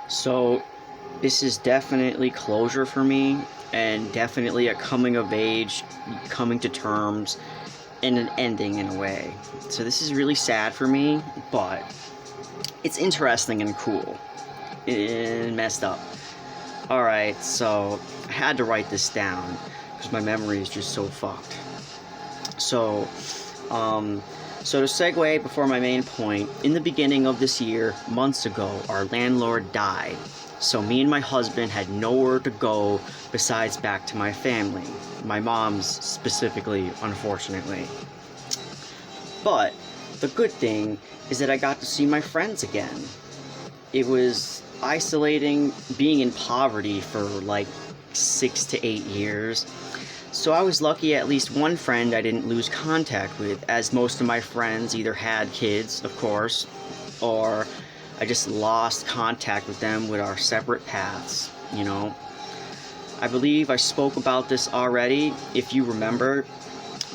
So, this is definitely closure for me, and definitely a coming of age, coming to terms, and an ending in a way. So, this is really sad for me, but it's interesting and cool. And messed up. Alright, so I had to write this down because my memory is just so fucked. So, um, so to segue before my main point, in the beginning of this year, months ago, our landlord died. So me and my husband had nowhere to go besides back to my family. My mom's specifically, unfortunately. But the good thing is that I got to see my friends again. It was isolating being in poverty for like 6 to 8 years. So I was lucky at least one friend I didn't lose contact with, as most of my friends either had kids, of course, or I just lost contact with them with our separate paths, you know. I believe I spoke about this already, if you remember,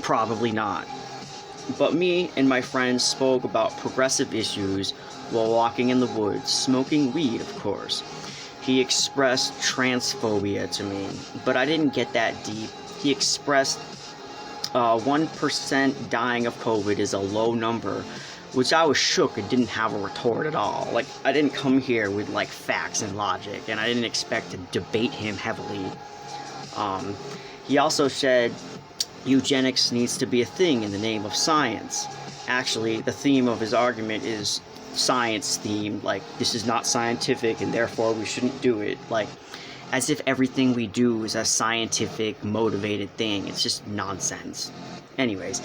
probably not. But me and my friends spoke about progressive issues while walking in the woods, smoking weed, of course. He expressed transphobia to me, but I didn't get that deep. He expressed 1% dying of COVID is a low number, which I was shook and didn't have a retort at all. Like, I didn't come here with, like, facts and logic, and I didn't expect to debate him heavily. He also said eugenics needs to be a thing in the name of science. Actually, the theme of his argument is science themed, like, this is not scientific and therefore we shouldn't do it. Like, as if everything we do is a scientific, motivated thing. It's just nonsense. Anyways,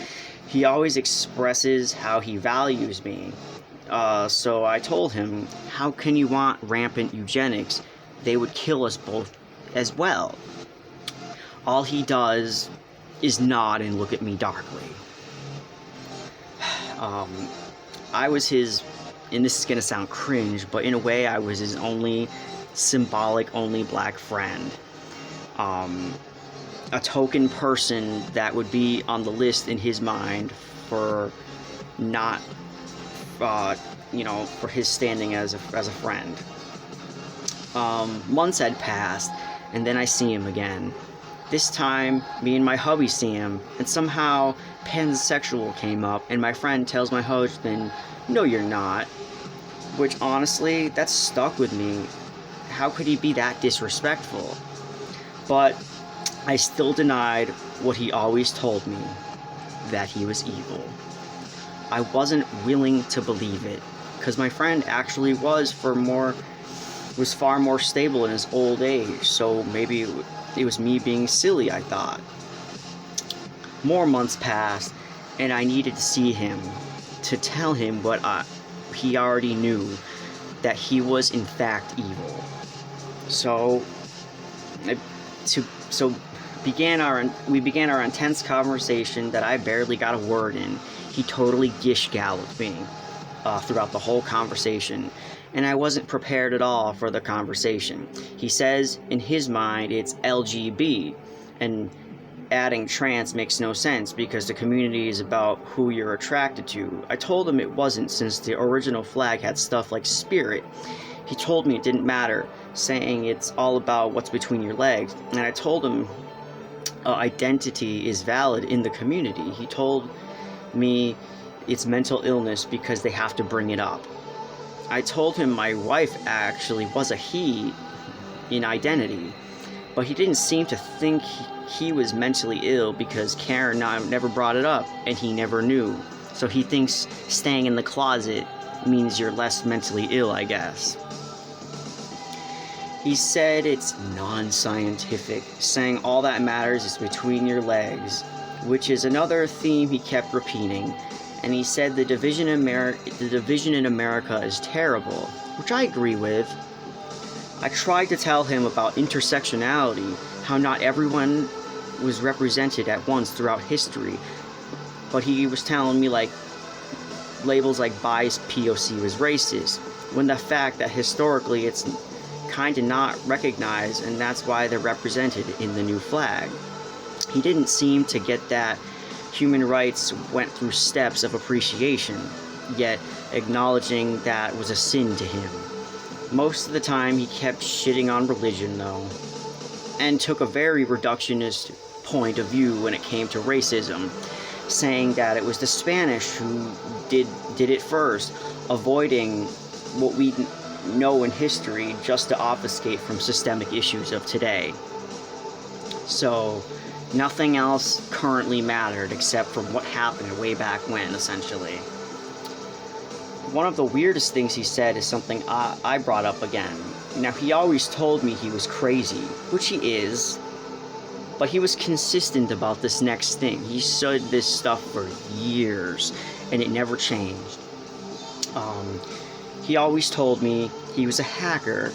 he always expresses how he values me. So I told him, how can you want rampant eugenics? They would kill us both as well. All he does is nod and look at me darkly. I was his, and this is gonna sound cringe, but in a way I was his only symbolic, only black friend. A token person that would be on the list in his mind for not, for his standing as a friend. Months had passed, and then I see him again. This time, me and my hubby see him, and somehow pansexual came up, and my friend tells my husband, "No, you're not." Which, honestly, that stuck with me. How could he be that disrespectful? But I still denied what he always told me, that he was evil. I wasn't willing to believe it, because my friend actually was far more stable in his old age, so maybe it was me being silly, I thought. More months passed, and I needed to see him, to tell him what he already knew, that he was in fact evil. So we began our intense conversation that I barely got a word in. He totally gish-galloped me throughout the whole conversation, and I wasn't prepared at all for the conversation. He says in his mind it's LGB, and adding trans makes no sense because the community is about who you're attracted to. I told him it wasn't, since the original flag had stuff like spirit. He told me it didn't matter, saying it's all about what's between your legs. And I told him identity is valid in the community. He told me it's mental illness because they have to bring it up. I told him my wife actually was a he in identity, but he didn't seem to think he was mentally ill because Karen never brought it up, and he never knew. So he thinks staying in the closet means you're less mentally ill, I guess. He said it's non-scientific, saying all that matters is between your legs, which is another theme he kept repeating. And he said the division in America is terrible, which I agree with. I tried to tell him about intersectionality, how not everyone was represented at once throughout history, but he was telling me like labels like biased POC was racist, when the fact that historically it's kind of not recognized, and that's why they're represented in the new flag. He didn't seem to get that human rights went through steps of appreciation, yet acknowledging that was a sin to him. Most of the time, he kept shitting on religion, though, and took a very reductionist point of view when it came to racism, saying that it was the Spanish who did it first, avoiding what we know in history just to obfuscate from systemic issues of today. So, nothing else currently mattered except for what happened way back when, essentially. One of the weirdest things he said is something I brought up again. Now, he always told me he was crazy, which he is, but he was consistent about this next thing. He said this stuff for years, and it never changed. He always told me he was a hacker,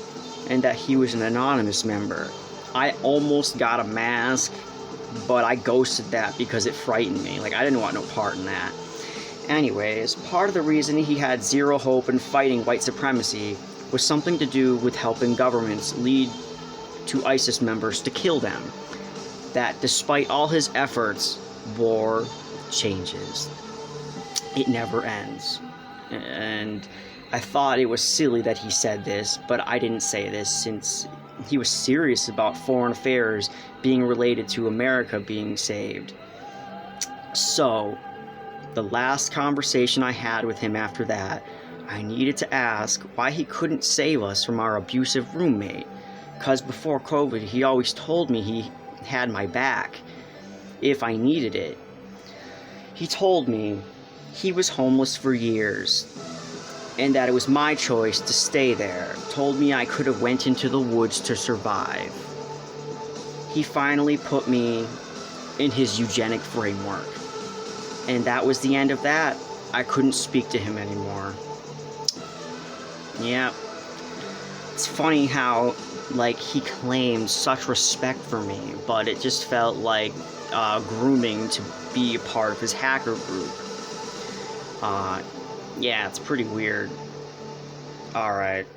and that he was an anonymous member. I almost got a mask, but I ghosted that because it frightened me. Like, I didn't want no part in that. Anyways, part of the reason he had zero hope in fighting white supremacy was something to do with helping governments lead to ISIS members to kill them. That despite all his efforts, war changes. It never ends. And I thought it was silly that he said this, but I didn't say this since he was serious about foreign affairs being related to America being saved. So, the last conversation I had with him after that, I needed to ask why he couldn't save us from our abusive roommate. Because before COVID, he always told me he had my back if I needed it. He told me he was homeless for years and that it was my choice to stay there. Told me I could have went into the woods to survive. He finally put me in his eugenic framework. And that was the end of that. I couldn't speak to him anymore. Yeah. It's funny how, like, he claimed such respect for me, but it just felt like grooming to be a part of his hacker group. Yeah, it's pretty weird. Alright.